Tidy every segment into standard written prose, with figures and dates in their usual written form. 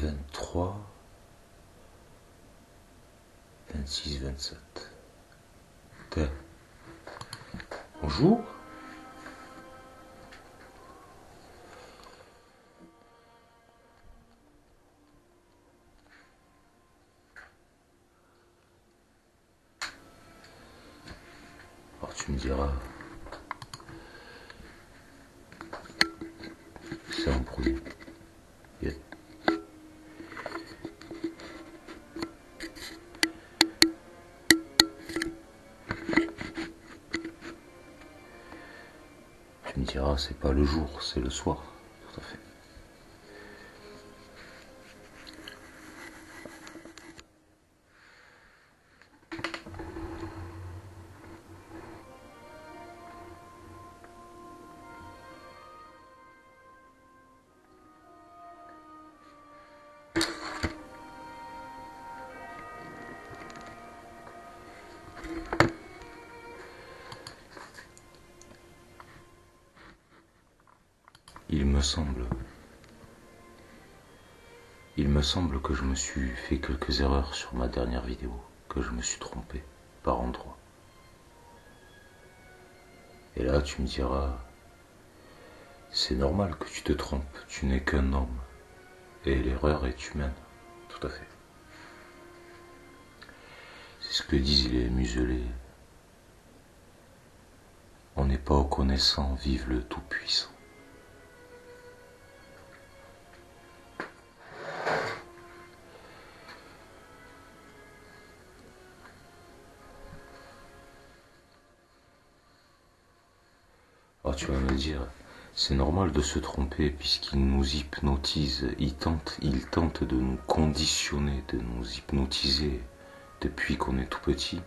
23, 26, 27. Bonjour. Alors tu me diras, c'est embrouillé. Tu me diras, c'est pas le jour, c'est le soir. Tout à fait. Il me semble que je me suis fait quelques erreurs sur ma dernière vidéo, que je me suis trompé par endroits. Et là, tu me diras, c'est normal que tu te trompes, tu n'es qu'un homme, et l'erreur est humaine, tout à fait. C'est ce que disent les muselés. On n'est pas au connaissant, vive le Tout-Puissant. Alors tu vas me dire, c'est normal de se tromper puisqu'il nous hypnotise, il tente de nous conditionner, de nous hypnotiser depuis qu'on est tout petit.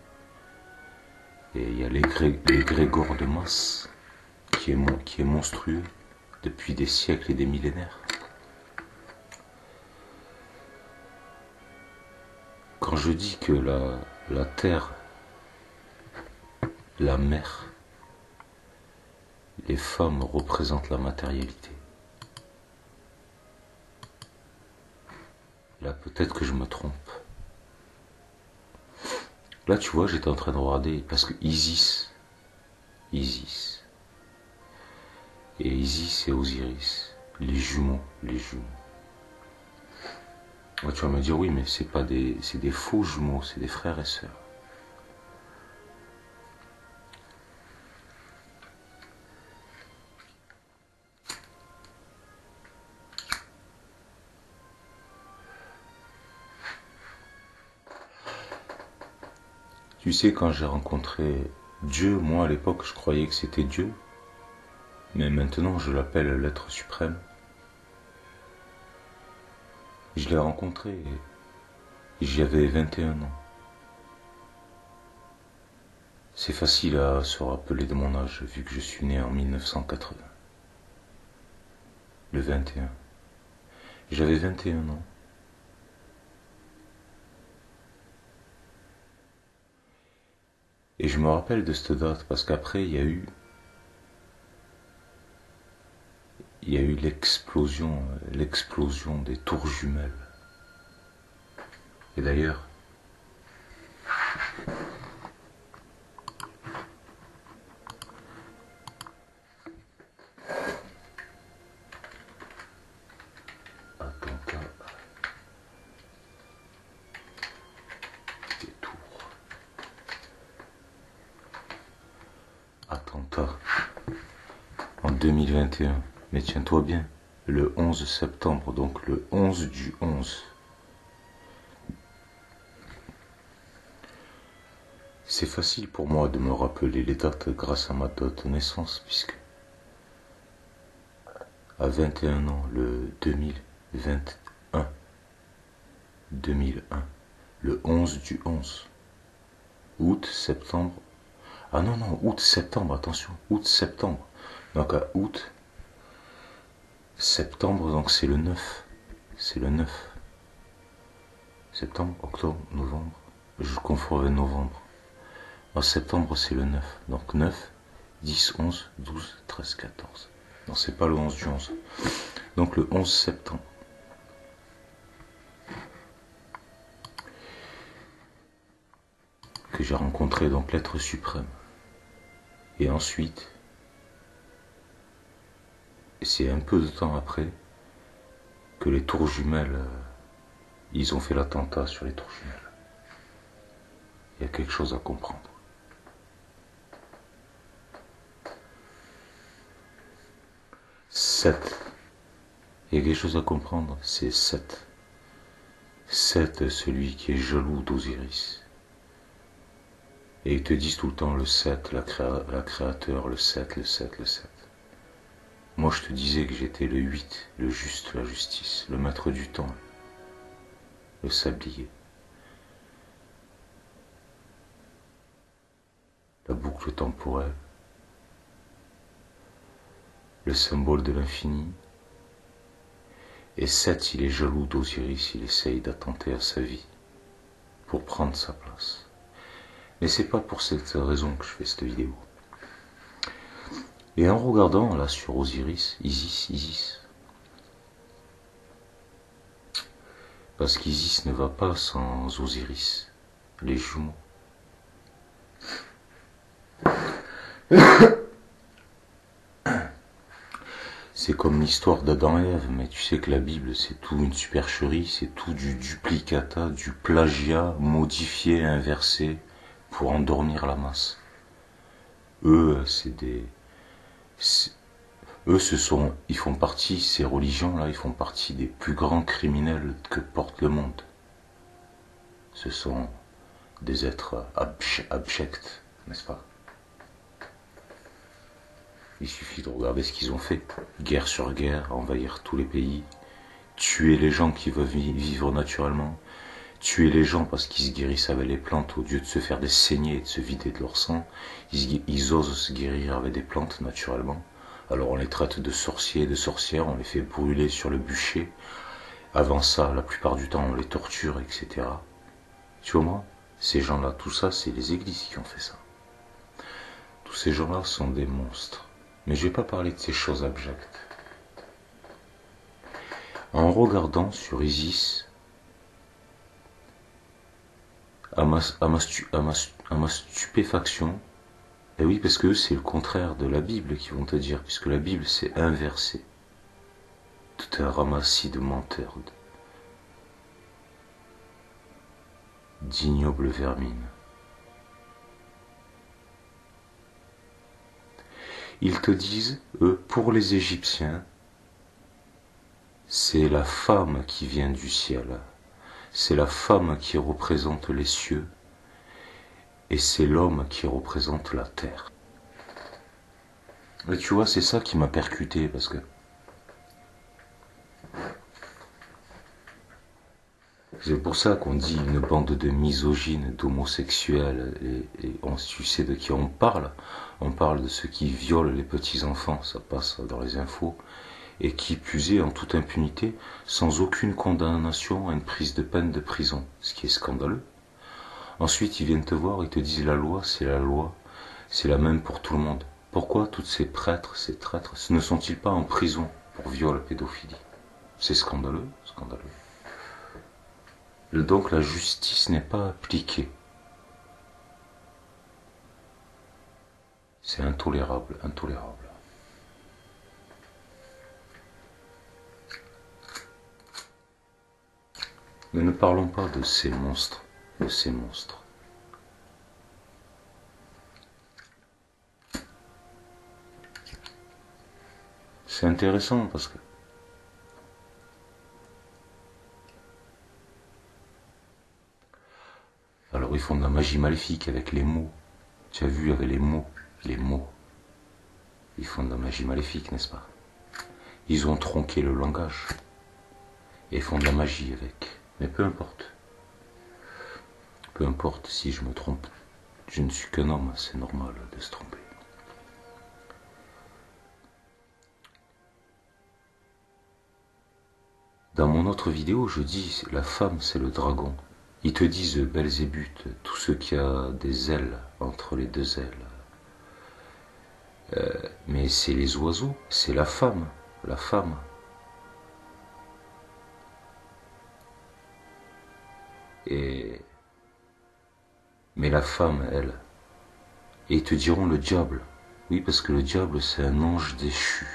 Et il y a l'égrégore de masse qui est monstrueux depuis des siècles et des millénaires. Quand je dis que la terre, la mer, les femmes représentent la matérialité. Là, peut-être que je me trompe. Là, tu vois, j'étais en train de regarder, parce que Isis, et Isis et Osiris, les jumeaux. Là, tu vas me dire, oui, mais c'est des faux jumeaux, c'est des frères et sœurs. Tu sais, quand j'ai rencontré Dieu, moi à l'époque je croyais que c'était Dieu, mais maintenant je l'appelle l'être suprême. Je l'ai rencontré et j'avais 21 ans. C'est facile à se rappeler de mon âge vu que je suis né en 1980. Le 21. J'avais 21 ans. Et je me rappelle de cette date parce qu'après il y a eu l'explosion des tours jumelles. Et d'ailleurs, attentat en 2021. Mais tiens-toi bien, le 11 septembre, donc le 11 du 11. C'est facile pour moi de me rappeler les dates grâce à ma date de naissance, puisque à 21 ans, le 2021, le 11 du 11, août, septembre, ah non, août, septembre, attention, août, septembre, donc à août, septembre, donc c'est le 9, septembre, octobre, novembre, je confonds avec novembre. En septembre, c'est le 9. Donc 9, 10, 11, 12, 13, 14. Non, c'est pas le 11 du 11. Donc le 11 septembre. que j'ai rencontré donc l'être suprême. Et ensuite, c'est un peu de temps après que les tours jumelles, ils ont fait l'attentat sur les tours jumelles. Il y a quelque chose à comprendre. Seth. Il y a quelque chose à comprendre, c'est Seth. Seth, celui qui est jaloux d'Osiris. Et ils te disent tout le temps le Seth, la créateur, le Seth, le Seth, le Seth. Moi je te disais que j'étais le 8, le juste, la justice, le maître du temps, le sablier. La boucle temporelle, le symbole de l'infini. Et Seth, il est jaloux d'Osiris, il essaye d'attenter à sa vie pour prendre sa place. Mais c'est pas pour cette raison que je fais cette vidéo. Et en regardant là sur Osiris, Isis, parce qu'Isis ne va pas sans Osiris, les jumeaux. C'est comme l'histoire d'Adam et Ève, mais tu sais que la Bible c'est tout une supercherie, c'est tout du duplicata, du plagiat modifié, inversé pour endormir la masse. Eux, ils font partie, ces religions-là, ils font partie des plus grands criminels que porte le monde. Ce sont des êtres abjects, n'est-ce pas? Il suffit de regarder ce qu'ils ont fait. Guerre sur guerre, envahir tous les pays, tuer les gens qui veulent vivre naturellement, tuer les gens parce qu'ils se guérissent avec les plantes au lieu de se faire des saignées et de se vider de leur sang. Ils osent se guérir avec des plantes naturellement. Alors on les traite de sorciers et de sorcières, on les fait brûler sur le bûcher. Avant ça, la plupart du temps, on les torture, etc. Tu vois moi, ces gens-là, tout ça, c'est les églises qui ont fait ça. Tous ces gens-là sont des monstres. Mais je ne vais pas parler de ces choses abjectes. En regardant sur Isis, à ma stupéfaction, et oui, parce que c'est le contraire de la Bible qu'ils vont te dire, puisque la Bible c'est inversé. Tout un ramassis de menteurs, d'ignobles vermines. Ils te disent, eux, pour les Égyptiens, c'est la femme qui vient du ciel, c'est la femme qui représente les cieux, et c'est l'homme qui représente la terre. Et tu vois, c'est ça qui m'a percuté, parce que c'est pour ça qu'on dit une bande de misogynes, d'homosexuels, et tu sais de qui on parle. On parle de ceux qui violent les petits-enfants, ça passe dans les infos, et qui plus est en toute impunité, sans aucune condamnation à une prise de peine de prison, ce qui est scandaleux. Ensuite, ils viennent te voir, ils te disent la loi, c'est la même pour tout le monde. Pourquoi tous ces prêtres, ces traîtres, ne sont-ils pas en prison pour viol, pédophilie? C'est scandaleux, scandaleux. Donc la justice n'est pas appliquée. C'est intolérable, intolérable. Mais ne parlons pas de ces monstres, de ces monstres. C'est intéressant parce que alors ils font de la magie maléfique avec les mots. Tu as vu avec les mots, les mots. Ils font de la magie maléfique, n'est-ce pas? Ils ont tronqué le langage et font de la magie avec. Mais peu importe. Peu importe si je me trompe. Je ne suis qu'un homme, c'est normal de se tromper. Dans mon autre vidéo, je dis la femme c'est le dragon. Ils te disent Belzébuth, tout ce qui a des ailes entre les deux ailes. Mais c'est les oiseaux, c'est la femme, la femme. Mais la femme, elle, et ils te diront le diable. Oui, parce que le diable, c'est un ange déchu.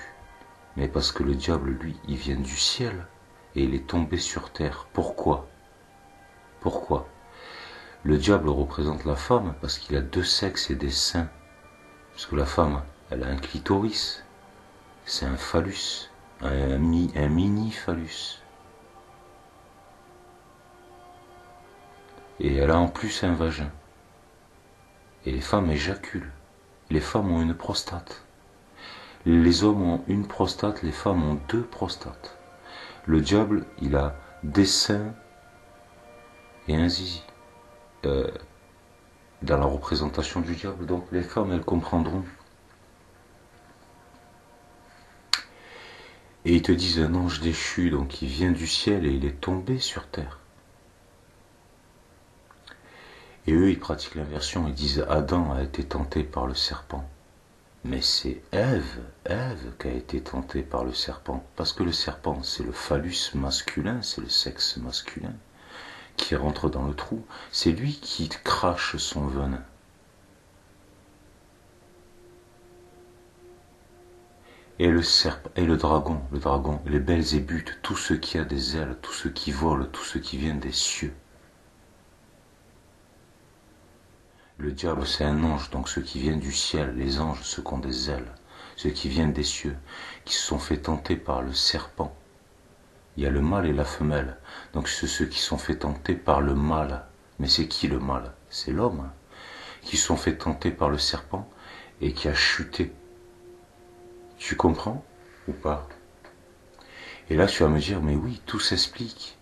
Mais parce que le diable, lui, il vient du ciel et il est tombé sur terre. Pourquoi? Pourquoi? Le diable représente la femme parce qu'il a deux sexes et des seins. Parce que la femme, elle a un clitoris, c'est un phallus, un mini phallus. Et elle a en plus un vagin. Et les femmes éjaculent. Les femmes ont une prostate. Les hommes ont une prostate, les femmes ont deux prostates. Le diable, il a des seins et un zizi. Dans la représentation du diable, donc les femmes, elles comprendront. Et ils te disent un ange déchu, donc il vient du ciel et il est tombé sur terre. Et eux, ils pratiquent l'inversion, ils disent Adam a été tenté par le serpent. Mais c'est Ève qui a été tentée par le serpent. Parce que le serpent, c'est le phallus masculin, c'est le sexe masculin qui rentre dans le trou. C'est lui qui crache son venin. Et le serpent, et le dragon, les Belzébuth, tout ce qui a des ailes, tout ce qui vole, tout ce qui vient des cieux. Le diable, c'est un ange, donc ceux qui viennent du ciel, les anges, ceux qui ont des ailes, ceux qui viennent des cieux, qui se sont fait tenter par le serpent. Il y a le mâle et la femelle, donc c'est ceux qui sont fait tenter par le mâle. Mais c'est qui le mâle? C'est l'homme, qui se sont fait tenter par le serpent et qui a chuté. Tu comprends ou pas? Et là, tu vas me dire, mais oui, tout s'explique.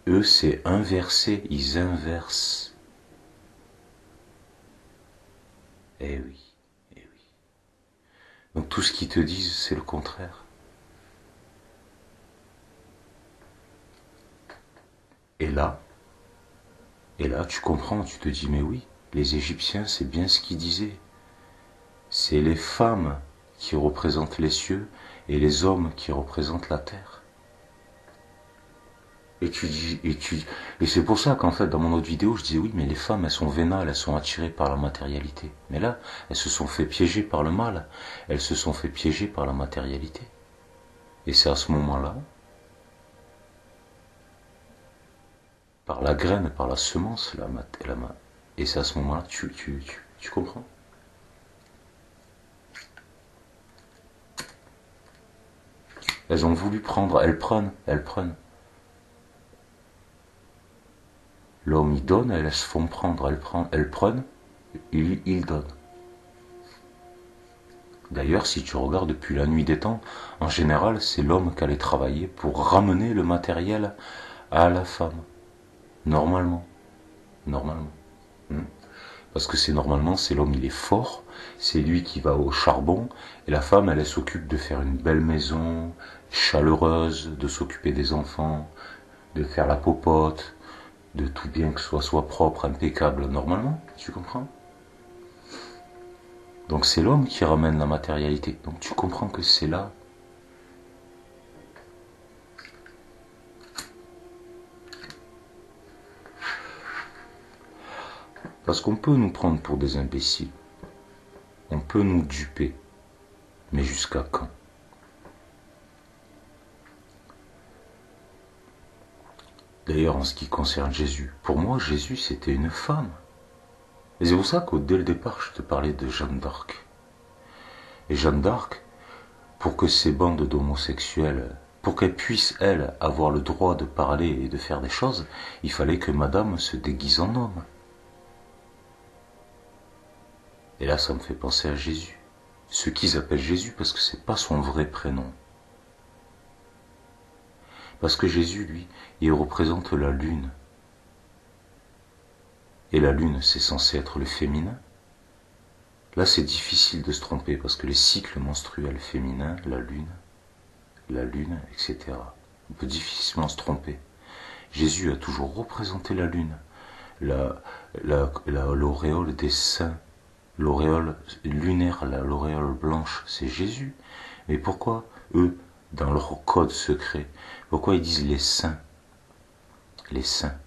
Eux, c'est inversé, ils inversent. Eh oui, eh oui. Donc tout ce qu'ils te disent, c'est le contraire. Et là, tu comprends, tu te dis, mais oui, les Égyptiens, c'est bien ce qu'ils disaient. C'est les femmes qui représentent les cieux et les hommes qui représentent la terre. Et c'est pour ça qu'en fait, dans mon autre vidéo, je disais oui, mais les femmes, elles sont vénales, elles sont attirées par la matérialité. Mais là, elles se sont fait piéger par le mal, elles se sont fait piéger par la matérialité. Et c'est à ce moment-là, par la graine, par la semence, et c'est à ce moment-là, tu comprends? Elles ont voulu prendre, elles prennent. L'homme il donne, elles se font prendre, elles prennent, il donne. D'ailleurs, si tu regardes depuis la nuit des temps, en général, c'est l'homme qui allait travailler pour ramener le matériel à la femme. Normalement. Parce que c'est l'homme, il est fort, c'est lui qui va au charbon, et la femme, elle s'occupe de faire une belle maison, chaleureuse, de s'occuper des enfants, de faire la popote, de tout bien que ce soit propre, impeccable, normalement, tu comprends? Donc c'est l'homme qui ramène la matérialité. Donc tu comprends que c'est là. Parce qu'on peut nous prendre pour des imbéciles. On peut nous duper. Mais jusqu'à quand? D'ailleurs, en ce qui concerne Jésus, pour moi, Jésus, c'était une femme. Et c'est pour ça que dès le départ, je te parlais de Jeanne d'Arc. Et Jeanne d'Arc, pour que ces bandes d'homosexuels, pour qu'elles puissent, elles, avoir le droit de parler et de faire des choses, il fallait que madame se déguise en homme. Et là, ça me fait penser à Jésus. Ce qu'ils appellent Jésus, parce que c'est pas son vrai prénom. Parce que Jésus, lui, il représente la lune. Et la lune, c'est censé être le féminin. Là, c'est difficile de se tromper parce que les cycles menstruels féminins, la lune, etc. On peut difficilement se tromper. Jésus a toujours représenté la lune, l'auréole des saints, l'auréole lunaire, l'auréole blanche, c'est Jésus. Mais pourquoi eux, dans leur code secret, pourquoi ils disent les saints? Les saints.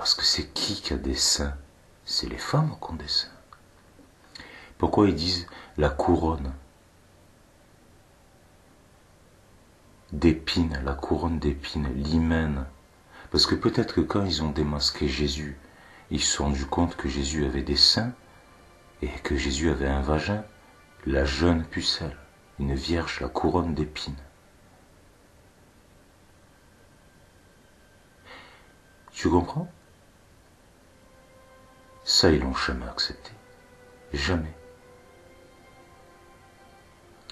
Parce que c'est qui a des seins? C'est les femmes qui ont des seins. Pourquoi ils disent la couronne d'épines, la couronne d'épines, l'hymen? Parce que peut-être que quand ils ont démasqué Jésus, ils se sont rendus compte que Jésus avait des seins et que Jésus avait un vagin, la jeune pucelle, une vierge, la couronne d'épines. Tu comprends? Ça, ils l'ont jamais accepté. Jamais.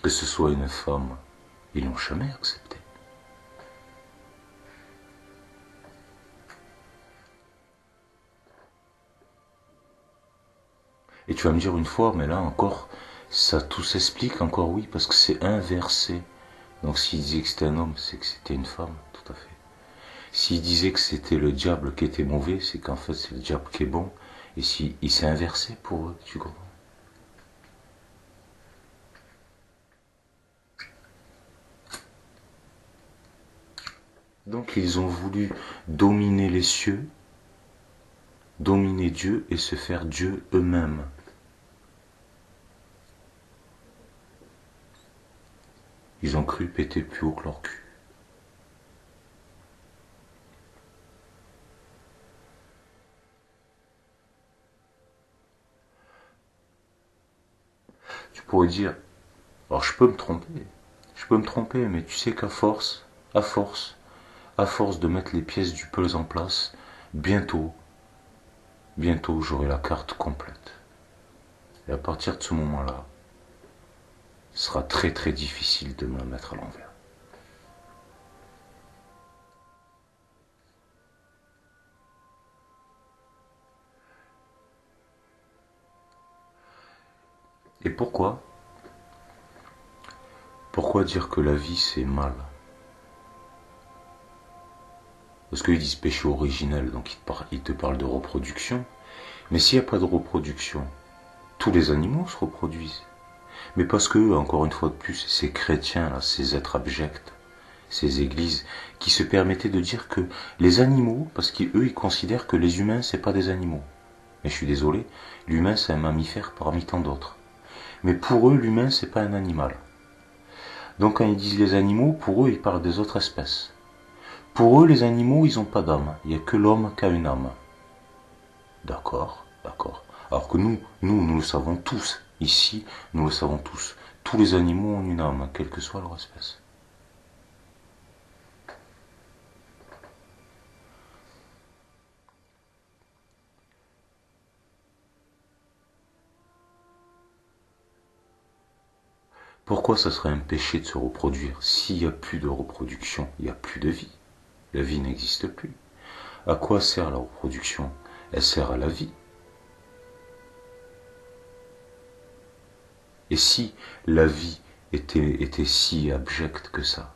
Que ce soit une femme, ils l'ont jamais accepté. Et tu vas me dire une fois, mais là encore, ça tout s'explique encore, oui, parce que c'est inversé. Donc s'il disait que c'était un homme, c'est que c'était une femme, tout à fait. S'il disait que c'était le diable qui était mauvais, c'est qu'en fait c'est le diable qui est bon. Et si il s'est inversé pour eux, tu comprends? Donc ils ont voulu dominer les cieux, dominer Dieu et se faire Dieu eux-mêmes. Ils ont cru péter plus haut que leur cul. Tu pourrais dire, alors je peux me tromper, mais tu sais qu'à force, à force, à force de mettre les pièces du puzzle en place, bientôt j'aurai la carte complète. Et à partir de ce moment-là, ce sera très très difficile de me la mettre à l'envers. Et pourquoi? Pourquoi dire que la vie c'est mal? Parce qu'ils disent péché originel, donc ils te parlent de reproduction. Mais s'il n'y a pas de reproduction, tous les animaux se reproduisent. Mais parce que, encore une fois de plus, ces chrétiens, là, ces êtres abjects, ces églises, qui se permettaient de dire que les animaux, parce qu'eux, ils considèrent que les humains, c'est pas des animaux. Mais je suis désolé, l'humain, c'est un mammifère parmi tant d'autres. Mais pour eux, l'humain, c'est pas un animal. Donc quand ils disent les animaux, pour eux, ils parlent des autres espèces. Pour eux, les animaux, ils n'ont pas d'âme. Il n'y a que l'homme qui a une âme. D'accord, d'accord. Alors que nous le savons tous. Ici, nous le savons tous. Tous les animaux ont une âme, quelle que soit leur espèce. Pourquoi ça serait un péché de se reproduire? S'il n'y a plus de reproduction, il n'y a plus de vie. La vie n'existe plus. À quoi sert la reproduction? Elle sert à la vie. Et si la vie était si abjecte que ça,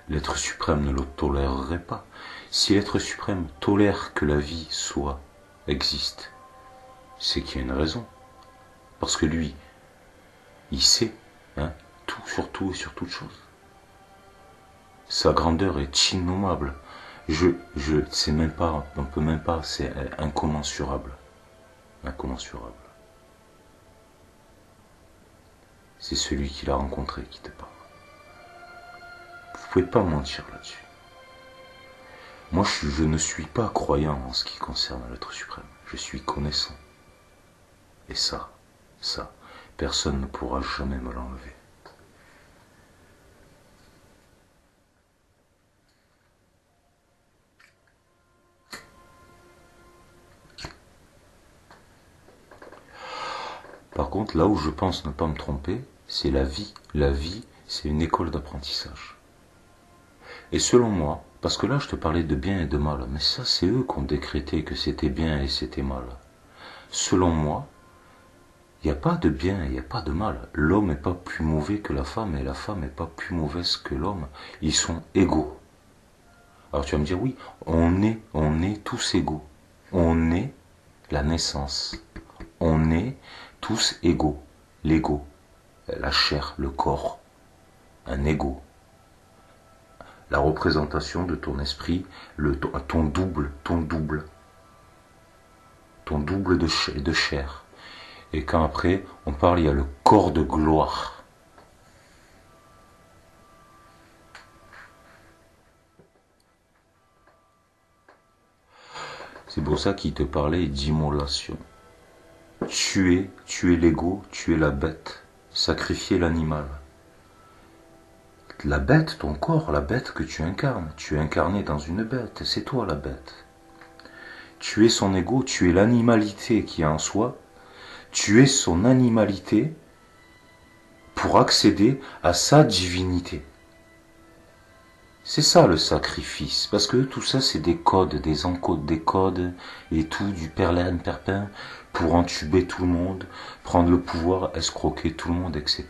l'être suprême ne le tolérerait pas. Si l'être suprême tolère que la vie existe, c'est qu'il y a une raison. Parce que lui, il sait, hein, tout sur tout et sur toute chose. Sa grandeur est innommable. C'est même pas, on peut même pas, c'est incommensurable. Incommensurable. C'est celui qui l'a rencontré qui te parle. Vous pouvez pas mentir là-dessus. Moi, je ne suis pas croyant en ce qui concerne l'être suprême. Je suis connaissant. Et ça, personne ne pourra jamais me l'enlever. Par contre, là où je pense ne pas me tromper, c'est la vie. La vie, c'est une école d'apprentissage. Et selon moi, parce que là je te parlais de bien et de mal, mais ça c'est eux qui ont décrété que c'était bien et c'était mal. Selon moi, il n'y a pas de bien et il n'y a pas de mal. L'homme n'est pas plus mauvais que la femme et la femme n'est pas plus mauvaise que l'homme. Ils sont égaux. Alors tu vas me dire, oui, on est tous égaux. On est la naissance. On est tous égaux. L'ego, la chair, le corps, un ego. La représentation de ton esprit, ton double. ton double de chair. Et quand après, on parle, il y a le corps de gloire. C'est pour ça qu'il te parlait d'immolation. Tuer l'ego, tuer la bête, sacrifier l'animal. La bête, ton corps, la bête que tu incarnes, tu es incarné dans une bête, c'est toi la bête. Tuer son ego, tuer l'animalité qui est en soi, tuer son animalité pour accéder à sa divinité. C'est ça le sacrifice, parce que tout ça c'est des codes, des encodes, des codes et tout, du perlin perpin pour entuber tout le monde, prendre le pouvoir, escroquer tout le monde, etc.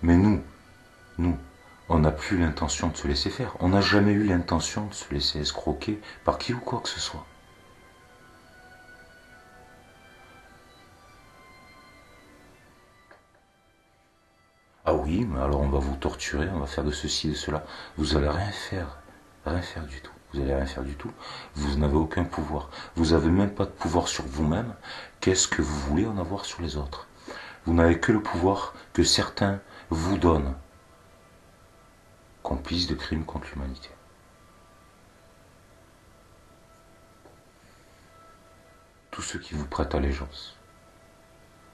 Mais nous, on n'a plus l'intention de se laisser faire. On n'a jamais eu l'intention de se laisser escroquer par qui ou quoi que ce soit. Ah oui, mais alors on va vous torturer, on va faire de ceci, de cela. Vous allez rien faire du tout. Vous allez rien faire du tout. Vous n'avez aucun pouvoir. Vous n'avez même pas de pouvoir sur vous-même. Qu'est-ce que vous voulez en avoir sur les autres? Vous n'avez que le pouvoir que certains vous donnent. Complices de crimes contre l'humanité. Tous ceux qui vous prêtent allégeance.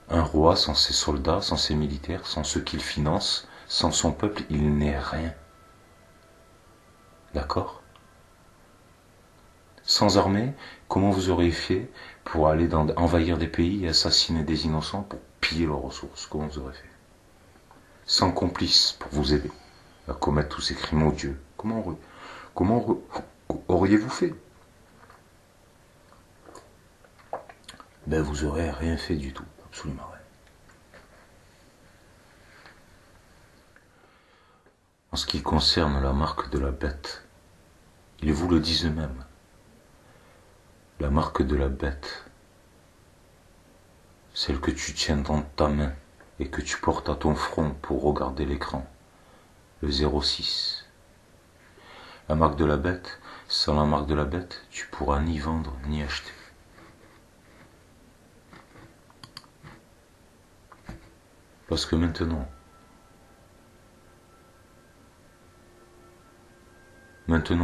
Un roi sans ses soldats, sans ses militaires, sans ceux qu'il finance, sans son peuple, il n'est rien. D'accord? Sans armée, comment vous auriez fait pour aller envahir des pays et assassiner des innocents pour piller leurs ressources? Comment vous auriez fait? Sans complices pour vous aider à commettre tous ces crimes odieux. Comment auriez-vous fait? Ben vous aurez rien fait du tout, absolument rien. En ce qui concerne la marque de la bête, ils vous le disent eux-mêmes. La marque de la bête, celle que tu tiens dans ta main et que tu portes à ton front pour regarder l'écran, le 06. La marque de la bête, sans la marque de la bête, tu pourras ni vendre ni acheter. Parce que maintenant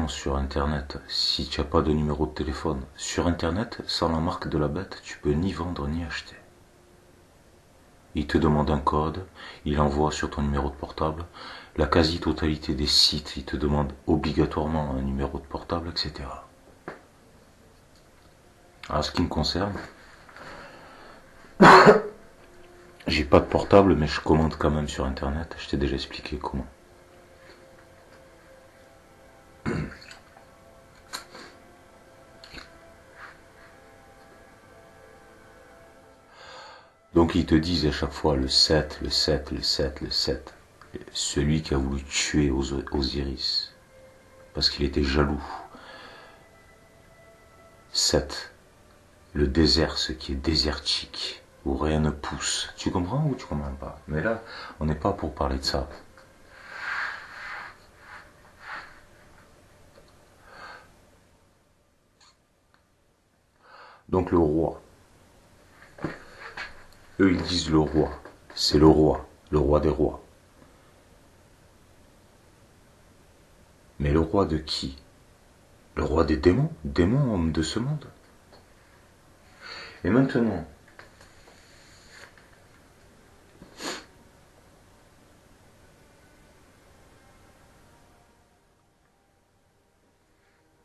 sur Internet, si tu n'as pas de numéro de téléphone, sur Internet, sans la marque de la bête, tu peux ni vendre ni acheter. Il te demande un code, il envoie sur ton numéro de portable. La quasi-totalité des sites, ils te demandent obligatoirement un numéro de portable, etc. En ce qui me concerne, j'ai pas de portable, mais je commande quand même sur Internet. Je t'ai déjà expliqué comment. Donc ils te disent à chaque fois le 7, le 7, le 7, le 7. Celui qui a voulu tuer Osiris. Parce qu'il était jaloux. 7. Le désert, ce qui est désertique, où rien ne pousse. Tu comprends ou tu comprends pas? Mais là, on n'est pas pour parler de ça. Donc le roi. Eux, ils disent le roi. C'est le roi des rois. Mais le roi de qui? Le roi des démons? Démons, hommes de ce monde. Et maintenant,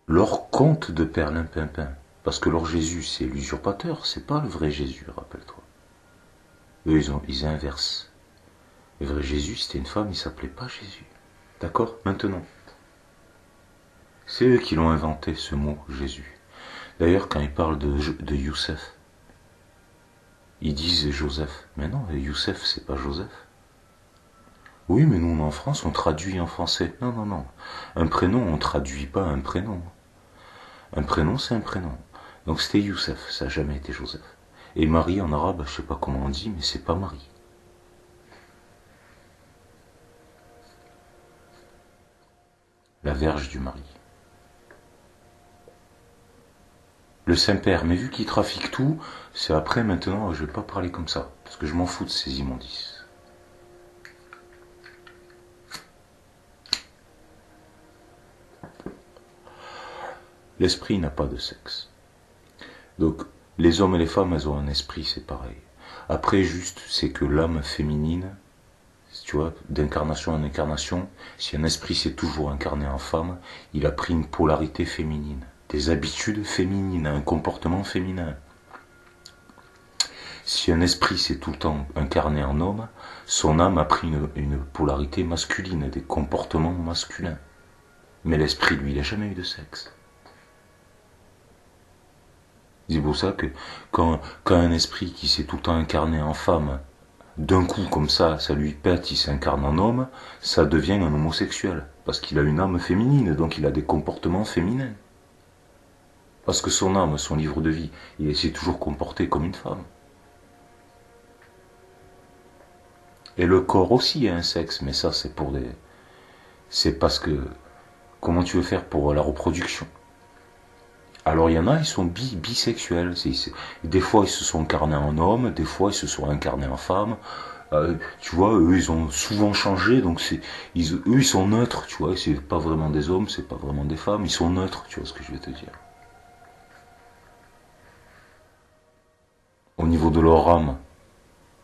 leur conte de perlimpinpin. Parce que leur Jésus, c'est l'usurpateur, c'est pas le vrai Jésus, rappelle-toi. Eux, ils inversent. Le vrai Jésus, c'était une femme, il s'appelait pas Jésus. D'accord? Maintenant. C'est eux qui l'ont inventé, ce mot, Jésus. D'ailleurs, quand ils parlent de Youssef, ils disent Joseph. Mais non, Youssef, c'est pas Joseph. Oui, mais nous, en France, on traduit en français. Non, non, non. Un prénom, on traduit pas un prénom. Un prénom, c'est un prénom. Donc c'était Youssef, ça n'a jamais été Joseph. Et Marie, en arabe, je sais pas comment on dit, mais c'est pas Marie. La Vierge du Marie. Le Saint-Père, mais vu qu'il trafique tout, c'est après maintenant, je vais pas parler comme ça, parce que je m'en fous de ces immondices. L'esprit n'a pas de sexe. Donc, les hommes et les femmes, elles ont un esprit, c'est pareil. Après, juste, c'est que l'âme féminine, tu vois, d'incarnation en incarnation, si un esprit s'est toujours incarné en femme, il a pris une polarité féminine, des habitudes féminines, un comportement féminin. Si un esprit s'est tout le temps incarné en homme, son âme a pris une polarité masculine, des comportements masculins. Mais l'esprit, lui, il n'a jamais eu de sexe. C'est pour ça que quand un esprit qui s'est tout le temps incarné en femme, d'un coup comme ça lui pète, il s'incarne en homme, ça devient un homosexuel. Parce qu'il a une âme féminine, donc il a des comportements féminins. Parce que son âme, son livre de vie, il s'est toujours comporté comme une femme. Et le corps aussi a un sexe, mais ça c'est pour des... C'est parce que... Comment tu veux faire pour la reproduction? Alors il y en a, ils sont bisexuels. Des fois ils se sont incarnés en homme, des fois ils se sont incarnés en femme. Tu vois, eux ils ont souvent changé, donc eux ils sont neutres, tu vois, c'est pas vraiment des hommes, c'est pas vraiment des femmes, ils sont neutres, tu vois ce que je vais te dire. Au niveau de leur âme,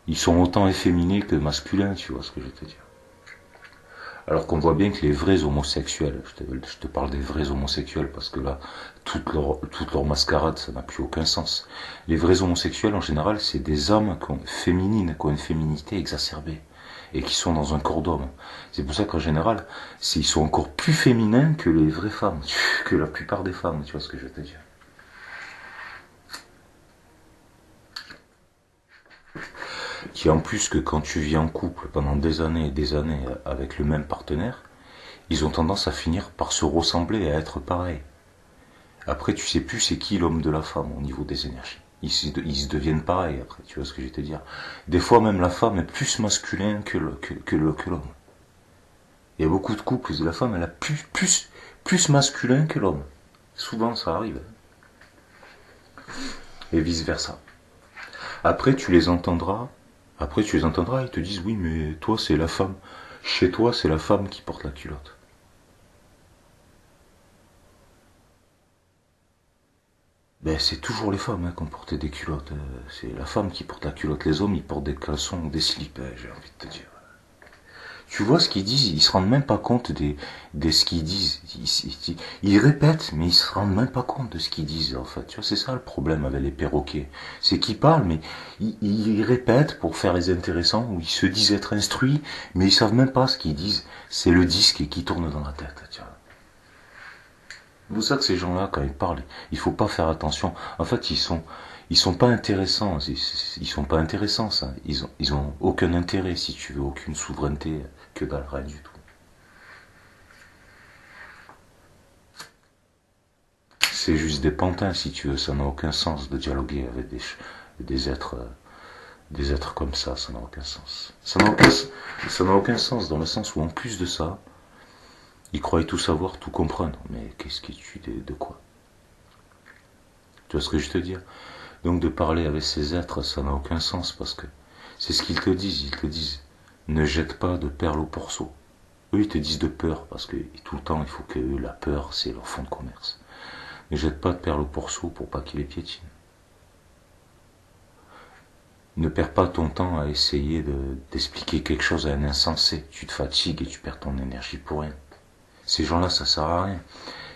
ils sont autant efféminés que masculins, tu vois ce que je vais te dire. Alors qu'on voit bien que les vrais homosexuels, je te parle des vrais homosexuels parce que là, toute leur mascarade, ça n'a plus aucun sens. Les vrais homosexuels, en général, c'est des âmes féminines, qui ont une féminité exacerbée et qui sont dans un corps d'homme. C'est pour ça qu'en général, ils sont encore plus féminins que les vraies femmes, que la plupart des femmes, tu vois ce que je veux te dire. Qui en plus que quand tu vis en couple pendant des années et des années avec le même partenaire, ils ont tendance à finir par se ressembler et à être pareils. Après, tu sais plus c'est qui l'homme de la femme au niveau des énergies. Ils se deviennent pareils après, tu vois ce que je vais te dire. Des fois même la femme est plus masculin que l'homme. Il y a beaucoup de couples où la femme elle a plus masculin que l'homme. Souvent ça arrive. Et vice versa. Après tu les entendras, ils te disent oui mais toi c'est la femme. Chez toi c'est la femme qui porte la culotte. Ben, c'est toujours les femmes qui ont porté des culottes. C'est la femme qui porte la culotte. Les hommes, ils portent des caleçons ou des slips, j'ai envie de te dire. Tu vois ce qu'ils disent, ils se rendent même pas compte de ce qu'ils disent. Ils répètent, mais ils se rendent même pas compte de ce qu'ils disent, en fait. Tu vois, c'est ça le problème avec les perroquets. C'est qu'ils parlent, mais ils répètent pour faire les intéressants, ou ils se disent être instruits, mais ils savent même pas ce qu'ils disent. C'est le disque qui tourne dans la tête, tu vois. C'est pour ça que ces gens-là, quand ils parlent, il faut pas faire attention. En fait, ils sont pas intéressants. Ils sont pas intéressants, ça. Ils ont aucun intérêt, si tu veux, aucune souveraineté, que dalle, rien du tout. C'est juste des pantins, si tu veux. Ça n'a aucun sens de dialoguer avec des êtres comme ça n'a aucun sens. Ça n'a aucun sens dans le sens où, en plus de ça, ils croient tout savoir, tout comprendre. Mais qu'est-ce que tu dis de quoi? Tu vois ce que je te dis? Donc de parler avec ces êtres, ça n'a aucun sens parce que c'est ce qu'ils te disent. Ils te disent ne jette pas de perles au porceau. Eux, ils te disent de peur parce que tout le temps, il faut que la peur, c'est leur fond de commerce. Ne jette pas de perles au porceau pour pas qu'ils les piétinent. Ne perds pas ton temps à essayer d'expliquer quelque chose à un insensé. Tu te fatigues et tu perds ton énergie pour rien. Ces gens-là, ça sert à rien.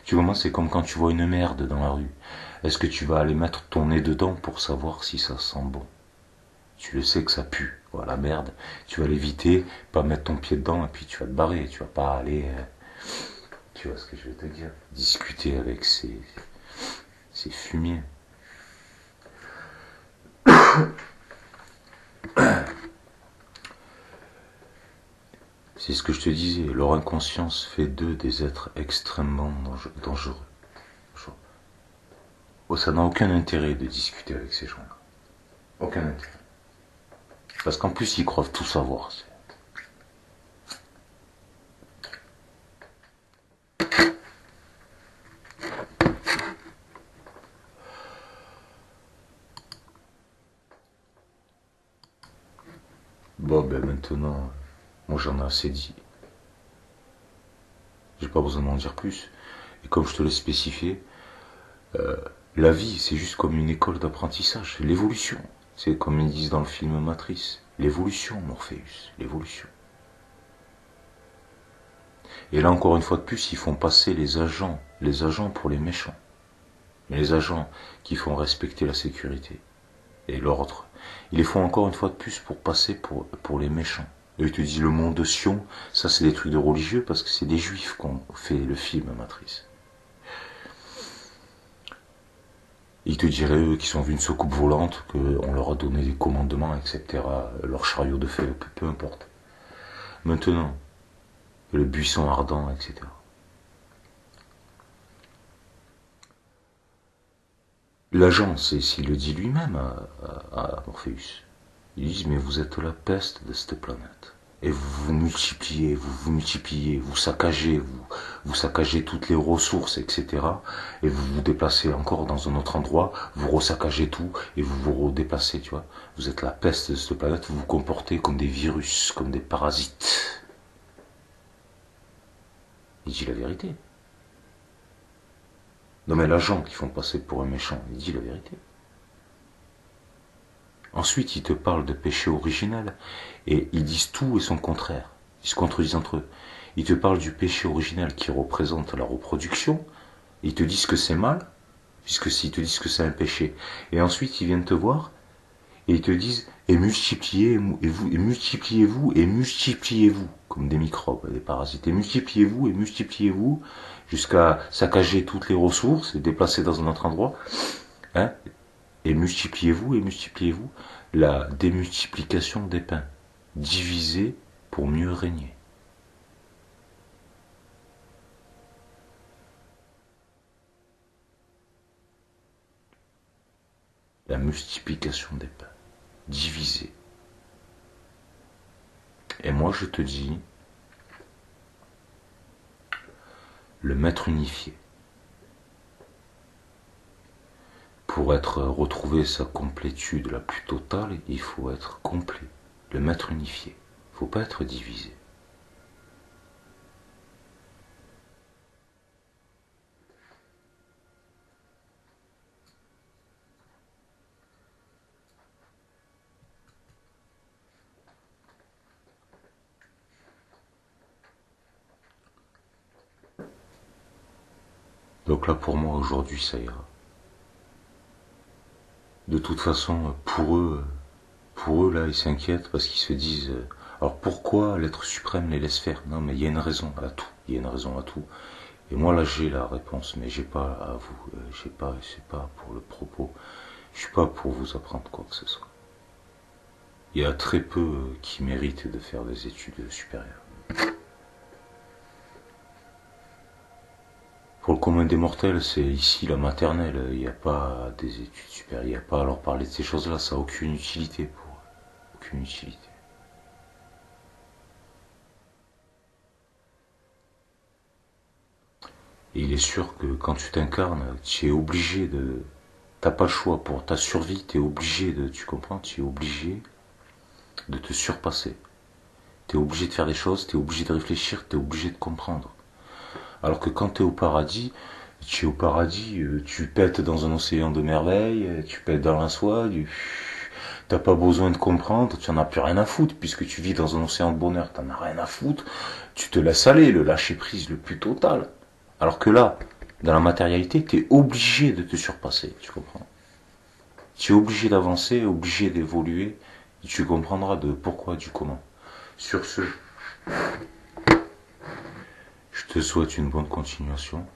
Tu vois, moi, c'est comme quand tu vois une merde dans la rue. Est-ce que tu vas aller mettre ton nez dedans pour savoir si ça sent bon? Tu le sais que ça pue. Voilà, merde. Tu vas l'éviter, pas mettre ton pied dedans et puis tu vas te barrer. Tu vas pas aller, tu vois ce que je vais te dire, discuter avec ces fumiers. C'est ce que je te disais, leur inconscience fait d'eux des êtres extrêmement dangereux. Oh, ça n'a aucun intérêt de discuter avec ces gens-là. Aucun intérêt. Parce qu'en plus, ils croient tout savoir. Bon, ben maintenant, moi j'en ai assez dit. J'ai pas besoin d'en dire plus. Et comme je te l'ai spécifié, la vie, c'est juste comme une école d'apprentissage, l'évolution. C'est comme ils disent dans le film Matrice, l'évolution, Morpheus, l'évolution. Et là, encore une fois de plus, ils font passer les agents pour les méchants. Mais les agents qui font respecter la sécurité et l'ordre, ils les font encore une fois de plus pour passer pour les méchants. Et ils te disent le monde de Sion, ça c'est des trucs de religieux parce que c'est des juifs qui ont fait le film Matrice. Ils te diraient, eux, qu'ils sont vus une soucoupe volante, qu'on leur a donné des commandements, etc. Leur chariot de feu, peu importe. Maintenant, le buisson ardent, etc. L'agent, s'il le dit lui-même à Morpheus, ils disent, mais vous êtes la peste de cette planète. Et vous multipliez, vous saccagez toutes les ressources, etc. Et vous vous déplacez encore dans un autre endroit, vous resaccagez tout, et vous vous redéplacez, tu vois. Vous êtes la peste de cette planète, vous vous comportez comme des virus, comme des parasites. Il dit la vérité. Non mais l'agent qu'ils font passer pour un méchant, il dit la vérité. Ensuite, ils te parlent de péché originel, et ils disent tout et son contraire. Ils se contredisent entre eux. Ils te parlent du péché originel qui représente la reproduction, ils te disent que c'est mal, puisque s'ils te disent que c'est un péché. Et ensuite, ils viennent te voir, et ils te disent, et multipliez-vous, comme des microbes, des parasites, et multipliez-vous, jusqu'à saccager toutes les ressources, et déplacer dans un autre endroit, hein, et multipliez-vous, la démultiplication des pains. Divisez pour mieux régner. La multiplication des pains. Diviser. Et moi je te dis, le maître unifié. Pour retrouver sa complétude la plus totale, il faut être complet. Le maître unifié. Il ne faut pas être divisé. Donc là pour moi aujourd'hui ça ira. De toute façon, pour eux là, ils s'inquiètent parce qu'ils se disent, alors pourquoi l'être suprême les laisse faire? Non, mais il y a une raison à tout. Il y a une raison à tout. Et moi là, j'ai la réponse, mais j'ai pas à vous. C'est pas pour le propos. Je suis pas pour vous apprendre quoi que ce soit. Il y a très peu qui méritent de faire des études supérieures. Pour le commun des mortels, c'est ici la maternelle. Il n'y a pas des études supérieures. Il n'y a pas à leur parler de ces choses-là. Ça n'a aucune utilité pour eux. Aucune utilité. Et il est sûr que quand tu t'incarnes, tu es obligé de... T'as pas le choix pour ta survie, tu es obligé de... Tu comprends? Tu es obligé de te surpasser. Tu es obligé de faire des choses, tu es obligé de réfléchir, tu es obligé de comprendre. Alors que quand tu es au paradis, tu pètes dans un océan de merveilles, tu pètes dans la soie, t'as pas besoin de comprendre, tu en as plus rien à foutre, puisque tu vis dans un océan de bonheur, t'en as rien à foutre, tu te laisses aller, le lâcher prise le plus total. Alors que là, dans la matérialité, tu es obligé de te surpasser, tu comprends? Tu es obligé d'avancer, obligé d'évoluer, et tu comprendras de pourquoi, du comment. Sur ce, je te souhaite une bonne continuation.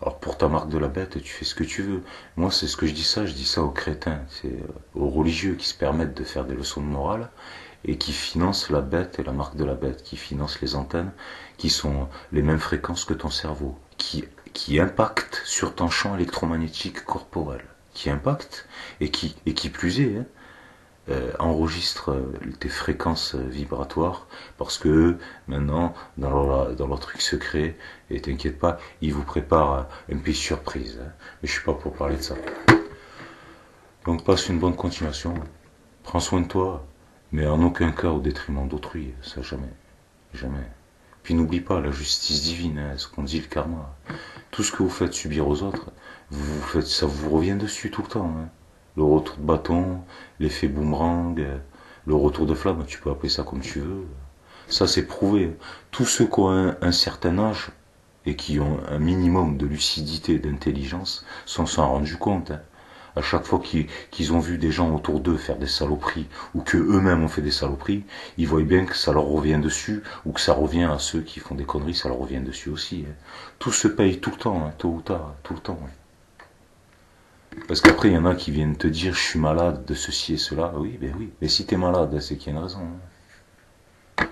Alors pour ta marque de la bête, tu fais ce que tu veux. Moi, c'est ce que je dis ça aux crétins, c'est aux religieux qui se permettent de faire des leçons de morale et qui financent la bête et la marque de la bête, qui financent les antennes, qui sont les mêmes fréquences que ton cerveau, qui impactent sur ton champ électromagnétique corporel, qui impactent et qui plus est, hein, enregistre tes fréquences vibratoires parce que eux, maintenant dans leur truc secret, et t'inquiète pas, ils vous préparent une petite surprise, hein. Mais je suis pas pour parler de ça. Donc passe une bonne continuation Prends soin de toi, mais en aucun cas au détriment d'autrui, ça jamais, jamais. Puis n'oublie pas la justice divine, hein, ce qu'on dit le karma. Tout ce que vous faites subir aux autres, ça vous revient dessus tout le temps. Hein. Le retour de bâton, l'effet boomerang, le retour de flamme, tu peux appeler ça comme tu veux. Ça c'est prouvé. Tous ceux qui ont un certain âge et qui ont un minimum de lucidité, d'intelligence, s'en sont rendus compte. Hein. À chaque fois qu'ils ont vu des gens autour d'eux faire des saloperies, ou que eux-mêmes ont fait des saloperies, ils voient bien que ça leur revient dessus, ou que ça revient à ceux qui font des conneries, ça leur revient dessus aussi. Hein. Tout se paye tout le temps, hein, tôt ou tard, tout le temps. Hein. Parce qu'après, il y en a qui viennent te dire, je suis malade de ceci et cela. Oui, ben oui. Mais si t'es malade, c'est qu'il y a une raison. Hein.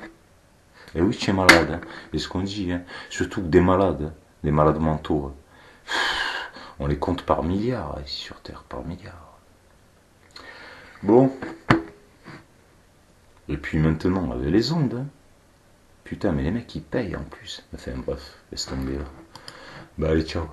Et oui, tu es malade. Hein. Et ce qu'on dit, hein. Surtout que des malades mentaux, hein. On les compte par milliards ici sur Terre, par milliards. Bon. Et puis maintenant, avec les ondes. Hein. Putain, mais les mecs, ils payent en plus. Enfin, bref, laisse tomber là. Bah allez, ciao.